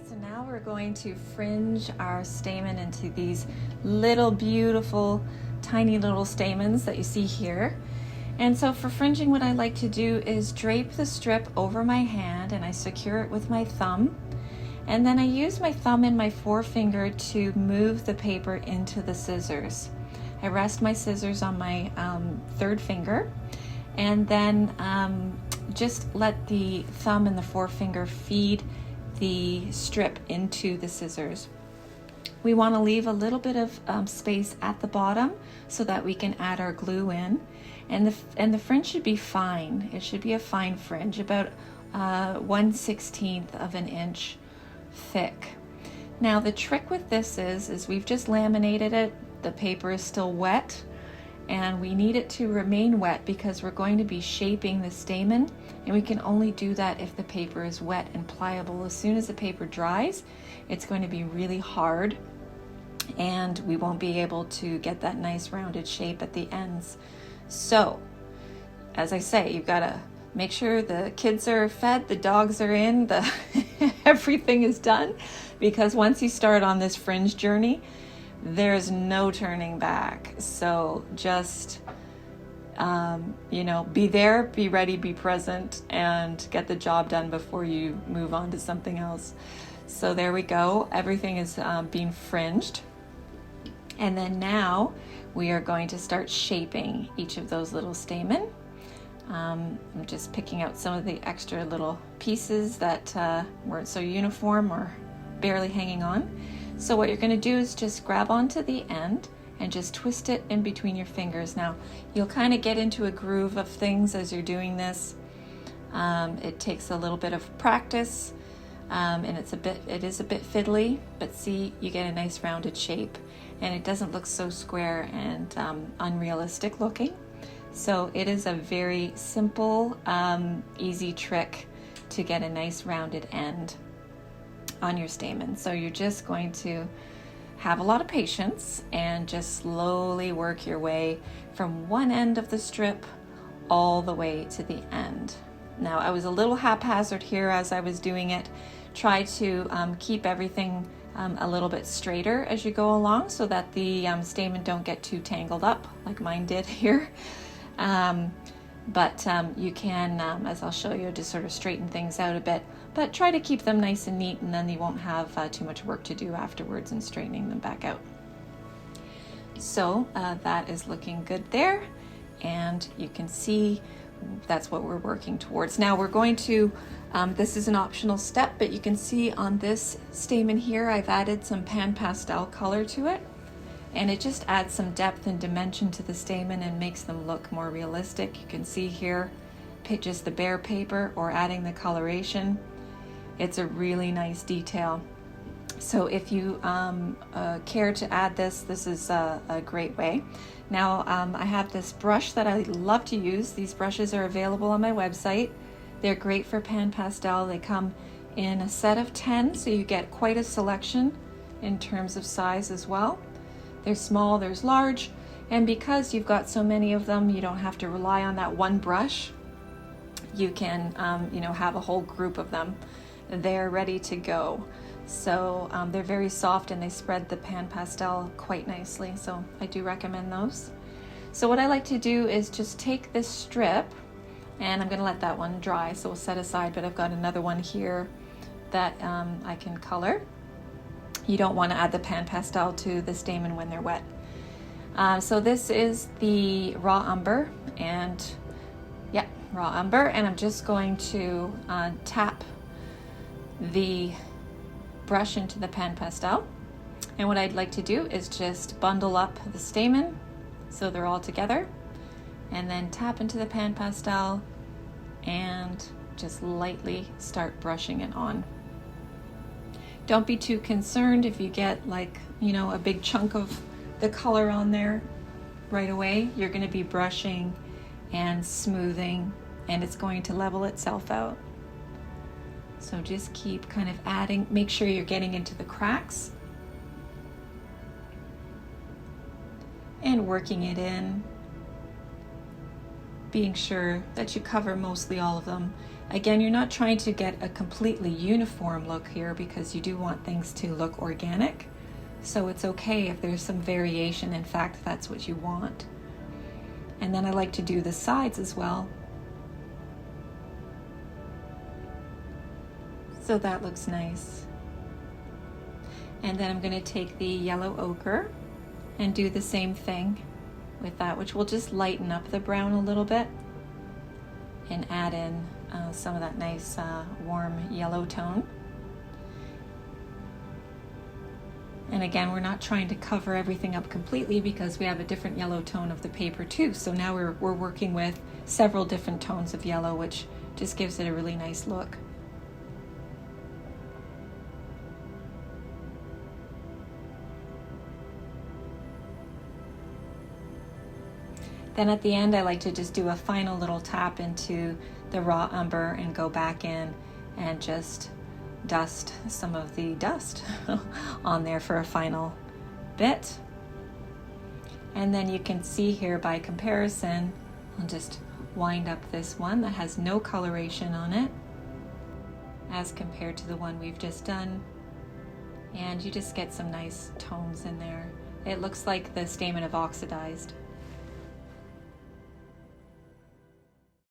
So now we're going to fringe our stamen into these little beautiful tiny little stamens that you see here. And so for fringing, what I like to do is drape the strip over my hand and I secure it with my thumb. And then I use my thumb and my forefinger to move the paper into the scissors. I rest my scissors on my third finger and then just let the thumb and the forefinger feed the strip into the scissors. We want to leave a little bit of space at the bottom so that we can add our glue in, and the fringe should be fine. It should be a fine fringe, about 1/16 of an inch thick. Now the trick with this is we've just laminated it. The paper is still wet, and we need it to remain wet because we're going to be shaping the stamen, and we can only do that if the paper is wet and pliable. As soon as the paper dries, it's going to be really hard and we won't be able to get that nice rounded shape at the ends. So, as I say, you've got to make sure the kids are fed, the dogs are in, everything is done, because once you start on this fringe journey, there's no turning back. So just be there, be ready, be present, and get the job done before you move on to something else. So there we go. Everything is being fringed. And then now we are going to start shaping each of those little stamen. I'm just picking out some of the extra little pieces that weren't so uniform or barely hanging on. So what you're going to do is just grab onto the end and just twist it in between your fingers. Now you'll kind of get into a groove of things as you're doing this. It takes a little bit of practice, and it is a bit fiddly, but see, you get a nice rounded shape and it doesn't look so square and unrealistic looking. So it is a very simple, easy trick to get a nice rounded end on your stamen. So you're just going to have a lot of patience and just slowly work your way from one end of the strip all the way to the end. Now I was a little haphazard here as I was doing it. Try to keep everything a little bit straighter as you go along so that the stamen don't get too tangled up like mine did here. But you can, as I'll show you, just sort of straighten things out a bit, but try to keep them nice and neat, and then you won't have too much work to do afterwards in straightening them back out. So that is looking good there, and you can see that's what we're working towards. Now we're going to, this is an optional step, but you can see on this stamen here, I've added some pan pastel color to it. And it just adds some depth and dimension to the stamen and makes them look more realistic. You can see here, just the bare paper or adding the coloration. It's a really nice detail. So if you care to add this is a great way. Now I have this brush that I love to use. These brushes are available on my website. They're great for pan pastel. They come in a set of 10, so you get quite a selection in terms of size as well. There's small, there's large, and because you've got so many of them, you don't have to rely on that one brush. You can, have a whole group of them. They're ready to go. So they're very soft and they spread the pan pastel quite nicely. So I do recommend those. So what I like to do is just take this strip, and I'm going to let that one dry, so we'll set aside. But I've got another one here that I can color. You don't want to add the pan pastel to the stamen when they're wet. So this is the raw umber, and raw umber, and I'm just going to tap the brush into the pan pastel. And what I'd like to do is just bundle up the stamen so they're all together, and then tap into the pan pastel and just lightly start brushing it on. Don't be too concerned if you get a big chunk of the color on there right away. You're going to be brushing and smoothing, and it's going to level itself out. So just keep kind of adding, make sure you're getting into the cracks and working it in. being sure that you cover mostly all of them. Again, you're not trying to get a completely uniform look here because you do want things to look organic. So it's okay if there's some variation. In fact, that's what you want. And then I like to do the sides as well. So that looks nice. And then I'm going to take the yellow ochre and do the same thing with that, which will just lighten up the brown a little bit and add in some of that nice warm yellow tone. And again, we're not trying to cover everything up completely because we have a different yellow tone of the paper too. So now we're working with several different tones of yellow, which just gives it a really nice look. Then at the end, I like to just do a final little tap into the raw umber and go back in and just dust some of the dust on there for a final bit. And then you can see here by comparison, I'll just wind up this one that has no coloration on it as compared to the one we've just done. And you just get some nice tones in there. It looks like the stamen have oxidized.